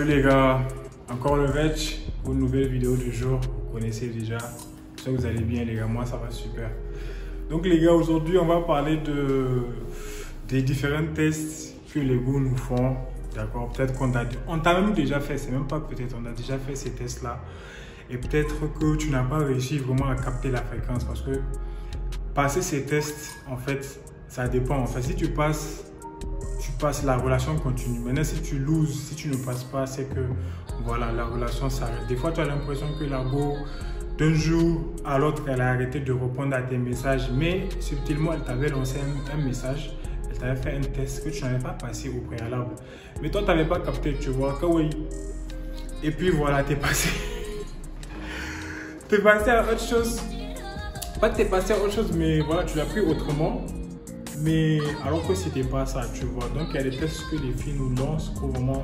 Salut les gars, encore le Veg pour une nouvelle vidéo du jour. Vous connaissez déjà, j'espère que vous allez bien les gars, moi ça va super. Donc les gars, aujourd'hui on va parler des différents tests que les gars nous font. D'accord, peut-être on t'a même déjà fait, c'est même pas peut-être, on a déjà fait ces tests là. Et peut-être que tu n'as pas réussi vraiment à capter la fréquence parce que passer ces tests, en fait, ça dépend. En fait, si tu passes, la relation continue. Maintenant, si tu loses, si tu ne passes pas, c'est que voilà, la relation s'arrête. Des fois, tu as l'impression que la go, d'un jour à l'autre, elle a arrêté de répondre à tes messages, mais subtilement, elle t'avait lancé un message, elle t'avait fait un test que tu n'avais pas passé au préalable. Mais toi, tu n'avais pas capté, tu vois, que oui. Et puis voilà, t'es passé. T'es passé à autre chose. Pas que t'es passé à autre chose, mais voilà, tu l'as pris autrement. Mais alors que c'était pas ça, tu vois. Donc il y a des tests que les filles nous lancent pour vraiment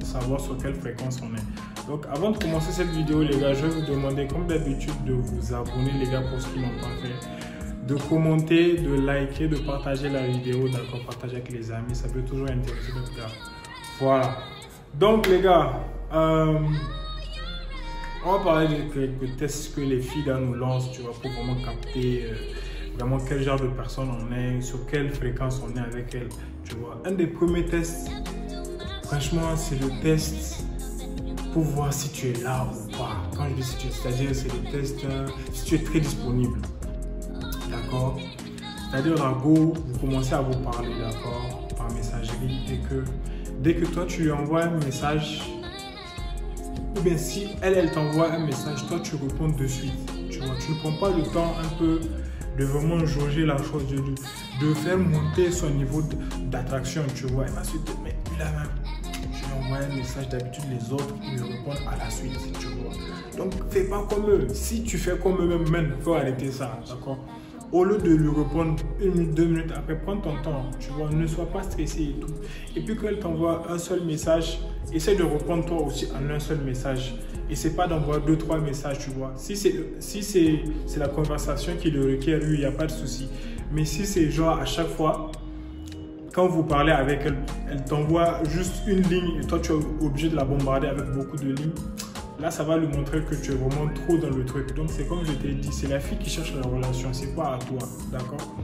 savoir sur quelle fréquence on est. Donc avant de commencer cette vidéo, les gars, je vais vous demander comme d'habitude de vous abonner, les gars, pour ceux qui n'ont pas fait. De commenter, de liker, de partager la vidéo, d'accord, partager avec les amis, ça peut toujours intéresser notre gars. Voilà. Donc les gars, on va parler de quelques tests que les filles là nous lancent, tu vois, pour vraiment capter vraiment quel genre de personne on est, sur quelle fréquence on est avec elle, tu vois. Un des premiers tests, franchement, c'est le test pour voir si tu es là ou pas. Quand je dis si tu es, c'est-à-dire c'est le test si tu es très disponible, d'accord. C'est-à-dire là, go, vous commencez à vous parler, d'accord, par messagerie, et que dès que toi tu lui envoies un message, ou bien si elle t'envoie un message, toi tu réponds de suite. Tu vois, tu ne prends pas le temps un peu de vraiment jauger la chose, de faire monter son niveau d'attraction, tu vois. Et ensuite, mais là même, je lui envoie un message, d'habitude les autres ils répondent à la suite, tu vois. Donc fais pas comme eux. Si tu fais comme eux même, il faut arrêter ça, d'accord. Au lieu de lui répondre 1 minute, 2 minutes après, prends ton temps, tu vois, ne sois pas stressé et tout. Et puis quand elle t'envoie un seul message, essaie de répondre toi aussi en un seul message. Et c'est pas d'envoyer 2-3 messages, tu vois. Si c'est la conversation qui le requiert, lui, il n'y a pas de souci. Mais si c'est genre à chaque fois, quand vous parlez avec elle, elle t'envoie juste une ligne et toi tu es obligé de la bombarder avec beaucoup de lignes. Là, ça va lui montrer que tu es vraiment trop dans le truc. Donc, c'est comme je t'ai dit, c'est la fille qui cherche la relation, c'est pas à toi, d'accord?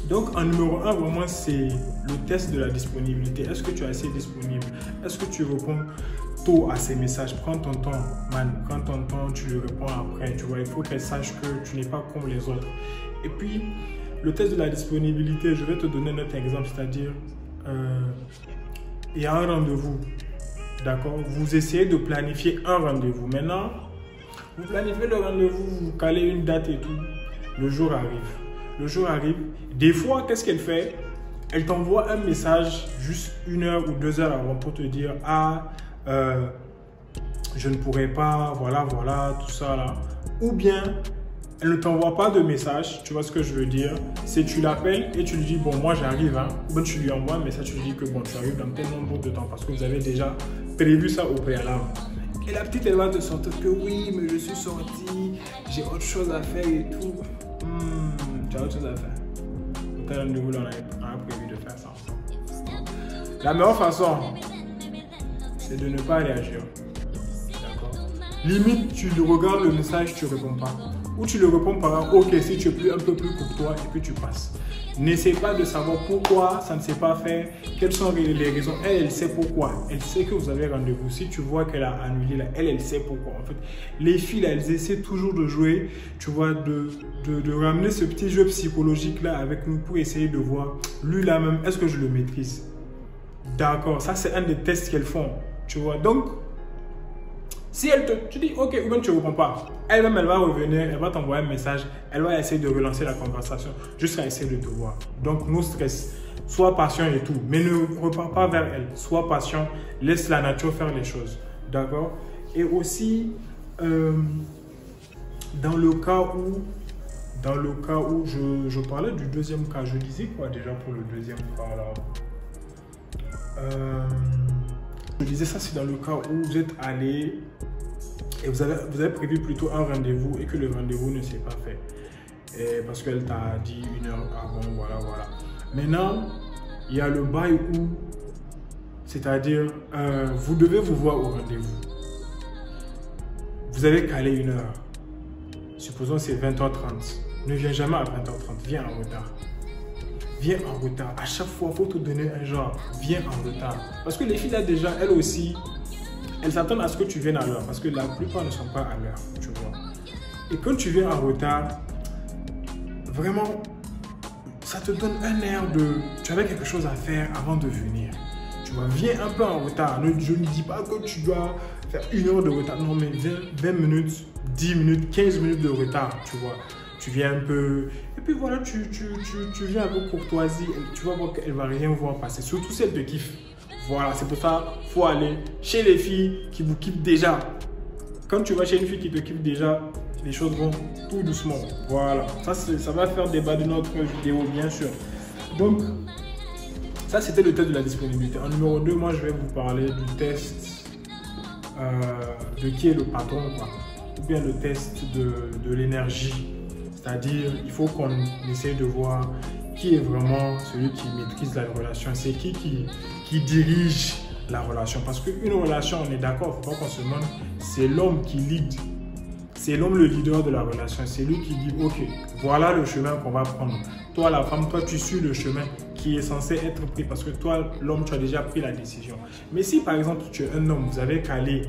Donc, en numéro 1, vraiment, c'est le test de la disponibilité. Est-ce que tu es assez disponible? Est-ce que tu réponds tôt à ces messages? Prends ton temps, man. Prends ton temps, tu lui réponds après. Tu vois, il faut qu'elle sache que tu n'es pas comme les autres. Et puis, le test de la disponibilité, je vais te donner notre exemple, c'est-à-dire, il y a un rendez-vous. D'accord, vous essayez de planifier un rendez-vous. Maintenant, vous planifiez le rendez-vous, vous calez une date et tout. Le jour arrive. Le jour arrive. Des fois, qu'est-ce qu'elle fait? Elle t'envoie un message juste 1 heure ou 2 heures avant pour te dire « Ah, je ne pourrais pas, voilà, tout ça là. » Ou bien, elle ne t'envoie pas de message, tu vois ce que je veux dire? C'est tu l'appelles et tu lui dis « Bon, moi j'arrive. Hein. » Ou bien tu lui envoies un message, tu lui dis que bon, tu arrives dans tel nombre de temps parce que vous avez déjà prévu ça au préalable. Et la petite, elle va te sortir que oui, mais je suis sortie, j'ai autre chose à faire et tout. Tu as autre chose à faire. Peut-être un nouveau, on a prévu de faire ça ensemble. La meilleure façon, c'est de ne pas réagir. D'accord? Limite, tu regardes le message, tu ne réponds pas. Ou tu le réponds par un OK si tu es un peu plus courtois et puis tu passes. N'essaie pas de savoir pourquoi ça ne s'est pas fait, quelles sont les raisons. Elle sait pourquoi. Elle sait que vous avez rendez-vous. Si tu vois qu'elle a annulé, là, elle sait pourquoi. En fait, les filles, là, elles essaient toujours de jouer, tu vois, de ramener ce petit jeu psychologique-là avec nous pour essayer de voir, lui, là même, est-ce que je le maîtrise? D'accord, ça, c'est un des tests qu'elles font, tu vois. Donc, si tu dis OK ou bien tu ne réponds pas, elle-même elle va revenir, elle va t'envoyer un message, elle va essayer de relancer la conversation jusqu'à essayer de te voir. Donc, no stress, sois patient et tout, mais ne repars pas vers elle, sois patient, laisse la nature faire les choses. D'accord? Et aussi, dans le cas où je parlais du deuxième cas, je disais quoi déjà pour le deuxième cas là? Je disais ça, c'est dans le cas où vous êtes allé et vous avez prévu plutôt un rendez-vous et que le rendez-vous ne s'est pas fait. Et parce qu'elle t'a dit 1 heure avant, voilà. Maintenant, il y a le bail où C'est-à-dire, vous devez vous voir au rendez-vous. Vous avez calé une heure. Supposons c'est 20h30. Ne viens jamais à 20h30, viens en retard. Viens en retard. À chaque fois, il faut te donner un genre. Viens en retard. Parce que les filles là déjà, elles aussi, elles s'attendent à ce que tu viennes à l'heure. Parce que la plupart ne sont pas à l'heure, tu vois. Et quand tu viens en retard, vraiment, ça te donne un air de... Tu avais quelque chose à faire avant de venir. Tu vois, viens un peu en retard. Je ne dis pas que tu dois faire 1 heure de retard. Non, mais viens 20 minutes, 10 minutes, 15 minutes de retard, tu vois. Tu viens un peu... Et puis voilà, tu viens avec courtoisie. Tu vas voir qu'elle ne va rien voir passer. Surtout si elle te kiffe. Voilà, c'est pour ça qu'il faut aller chez les filles qui vous kiffent déjà. Quand tu vas chez une fille qui te kiffe déjà, les choses vont tout doucement. Voilà, ça va faire débat de notre vidéo, bien sûr. Donc, ça, c'était le test de la disponibilité. En numéro 2, moi, je vais vous parler du test de qui est le patron, quoi. Ou bien le test de l'énergie. C'est-à-dire, il faut qu'on essaye de voir qui est vraiment celui qui maîtrise la relation. C'est qui dirige la relation. Parce qu'une relation, on est d'accord, il ne faut pas qu'on se demande, c'est l'homme qui lead. C'est l'homme le leader de la relation. C'est lui qui dit, ok, voilà le chemin qu'on va prendre. Toi, la femme, toi, tu suis le chemin qui est censé être pris. Parce que toi, l'homme, tu as déjà pris la décision. Mais si, par exemple, tu es un homme, vous avez calé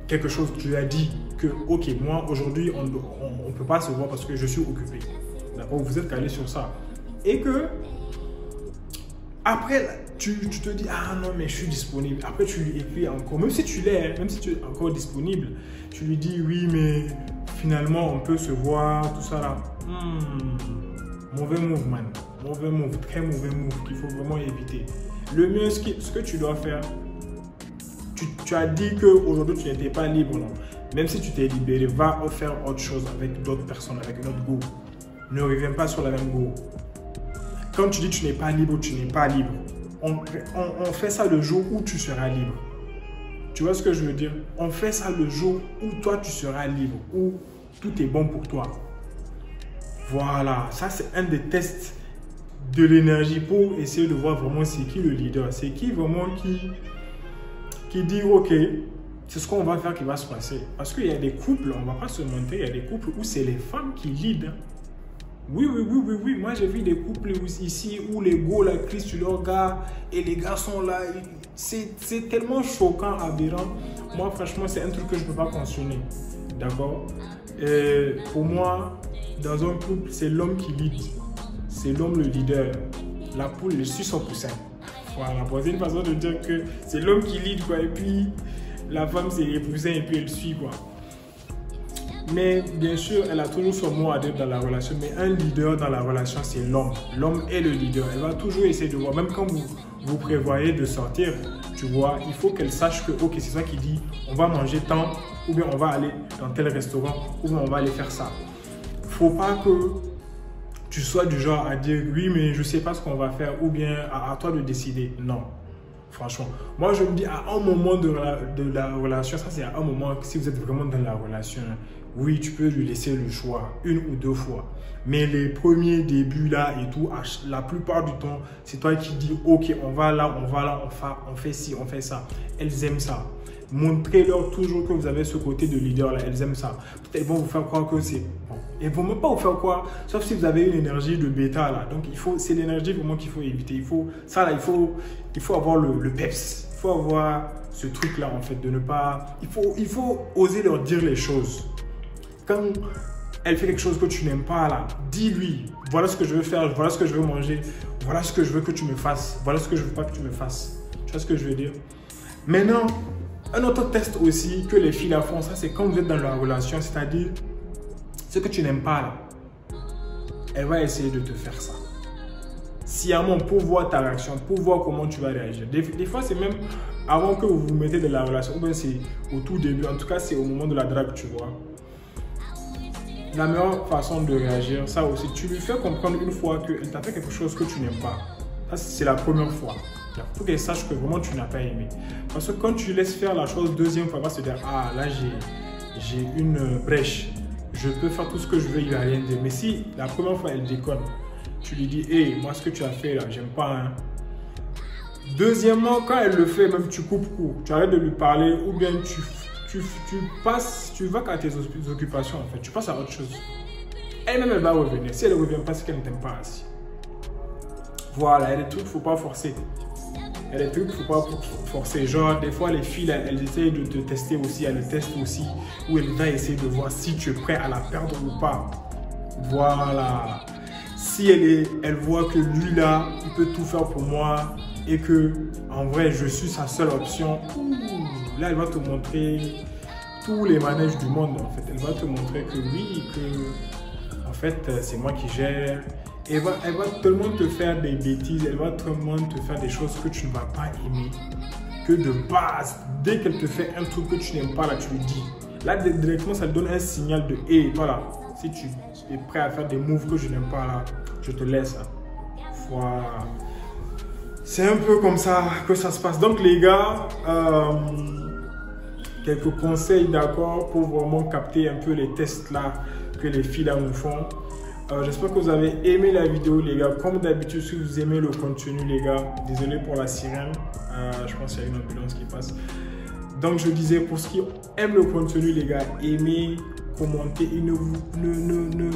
quelque chose, tu lui as dit que, ok, moi, aujourd'hui, on ne peut pas se voir parce que je suis occupé. D'accord? Vous êtes calé sur ça. Et que, après, tu te dis, ah non, mais je suis disponible. Après, tu lui écris encore, même si tu l'es, même si tu es encore disponible, tu lui dis, oui, mais finalement, on peut se voir, tout ça là. Mauvais move, man. Mauvais move, très mauvais move qu'il faut vraiment éviter. Le mieux, ce que tu dois faire, tu as dit qu'aujourd'hui, tu n'étais pas libre, non? Même si tu t'es libéré, va faire autre chose avec d'autres personnes, avec une autre go. Ne reviens pas sur la même go. Quand tu dis que tu n'es pas libre, tu n'es pas libre. On fait ça le jour où tu seras libre. Tu vois ce que je veux dire? On fait ça le jour où toi, tu seras libre, où tout est bon pour toi. Voilà, ça c'est un des tests de l'énergie pour essayer de voir vraiment c'est qui le leader. C'est qui vraiment qui dit, ok, c'est ce qu'on va faire qui va se passer. Parce qu'il y a des couples, on ne va pas se mentir, il y a des couples où c'est les femmes qui leadent. Oui. Moi, j'ai vu des couples ici où les go la crient sur leurs gars et les gars sont là. C'est tellement choquant, aberrant. Moi, franchement, c'est un truc que je ne peux pas cautionner. D'accord? Pour moi, dans un couple, c'est l'homme qui lead. C'est l'homme le leader. La poule, elle suit son poussin. Voilà, c'est une façon de dire que c'est l'homme qui lead, quoi. Et puis, la femme, c'est les poussins et puis elle suit, quoi. Mais bien sûr, elle a toujours son mot à dire dans la relation. Mais un leader dans la relation, c'est l'homme. L'homme est le leader. Elle va toujours essayer de voir. Même quand vous prévoyez de sortir, tu vois, il faut qu'elle sache que, ok, c'est ça qui dit, on va manger tant, ou bien on va aller dans tel restaurant, ou bien on va aller faire ça. Il ne faut pas que tu sois du genre à dire, oui, mais je ne sais pas ce qu'on va faire, ou bien à toi de décider. Non. Franchement, moi je me dis à un moment de la relation, ça c'est à un moment, si vous êtes vraiment dans la relation, oui, tu peux lui laisser le choix 1 ou 2 fois. Mais les premiers débuts là et tout, la plupart du temps, c'est toi qui dis, ok, on va là, on fait ci, on fait ça. Elles aiment ça. Montrez-leur toujours que vous avez ce côté de leader là, elles aiment ça. Peut-être vont vous faire croire que c'est bon. Elles ne vont même pas vous faire croire, sauf si vous avez une énergie de bêta là. Donc c'est l'énergie vraiment qu'il faut éviter. Il faut avoir le peps. Il faut avoir ce truc là en fait, de ne pas... Il faut oser leur dire les choses. Quand elle fait quelque chose que tu n'aimes pas là, dis-lui, voilà ce que je veux faire, voilà ce que je veux manger, voilà ce que je veux que tu me fasses, voilà ce que je veux pas que tu me fasses. Tu vois ce que je veux dire? Maintenant, un autre test aussi que les filles la font, ça c'est quand vous êtes dans la relation, c'est-à-dire ce que tu n'aimes pas là, elle va essayer de te faire ça. Sciemment pour voir ta réaction, pour voir comment tu vas réagir. Des fois, c'est même avant que vous vous mettez dans la relation, ou bien c'est au tout début, en tout cas c'est au moment de la drague, tu vois. La meilleure façon de réagir, ça aussi, tu lui fais comprendre une fois qu'elle t'a fait quelque chose que tu n'aimes pas. Ça, c'est la première fois. Il faut qu'elle sache que vraiment tu n'as pas aimé. Parce que quand tu laisses faire la chose deuxième fois, elle va se dire, ah là j'ai une brèche. Je peux faire tout ce que je veux, il ne va rien dire. Mais si la première fois elle déconne, tu lui dis, hé, moi ce que tu as fait là, j'aime pas. Hein. Deuxièmement, quand elle le fait, même tu coupes court, tu arrêtes de lui parler ou bien tu vas à tes occupations en fait, tu passes à autre chose. Elle-même, elle va revenir. Si elle ne revient pas, c'est qu'elle ne t'aime pas assez. Voilà, il y a des trucs qu'il ne faut pas forcer. Il y a des trucs qu'il ne faut pas forcer. Genre, des fois, les filles, elles essayent de te tester aussi, elles le testent aussi, où elle va essayer de voir si tu es prêt à la perdre ou pas. Voilà. Si elle voit que lui, là, il peut tout faire pour moi et que, en vrai, je suis sa seule option, là, elle va te montrer tous les manèges du monde, en fait. Elle va te montrer que oui, que, en fait, c'est moi qui gère. Elle va tellement te faire des bêtises, elle va tellement te faire des choses que tu ne vas pas aimer. Que de base, dès qu'elle te fait un truc que tu n'aimes pas, là, tu lui dis. Là, directement, ça te donne un signal de « Hey, voilà, si tu es prêt à faire des moves que je n'aime pas, là, je te laisse. » Voilà. C'est un peu comme ça que ça se passe. Donc, les gars, quelques conseils, d'accord, pour vraiment capter un peu les tests, là, que les filles, là, nous font. J'espère que vous avez aimé la vidéo les gars. Comme d'habitude, si vous aimez le contenu les gars, désolé pour la sirène, je pense qu'il y a une ambulance qui passe. Donc je disais, pour ceux qui aiment le contenu les gars, aimez, commentez et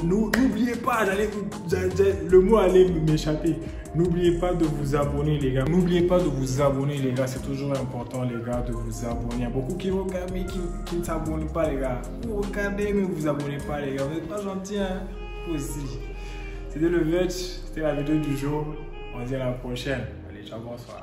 n'oubliez pas, le mot allait m'échapper. N'oubliez pas de vous abonner les gars. N'oubliez pas de vous abonner les gars, c'est toujours important les gars de vous abonner. Il y a beaucoup qui regardent mais qui ne s'abonnent pas les gars. Vous regardez mais vous vous abonnez pas les gars, vous n'êtes pas gentils hein. Aussi. C'était le Veg, c'était la vidéo du jour. On se dit à la prochaine. Allez, ciao, bonsoir.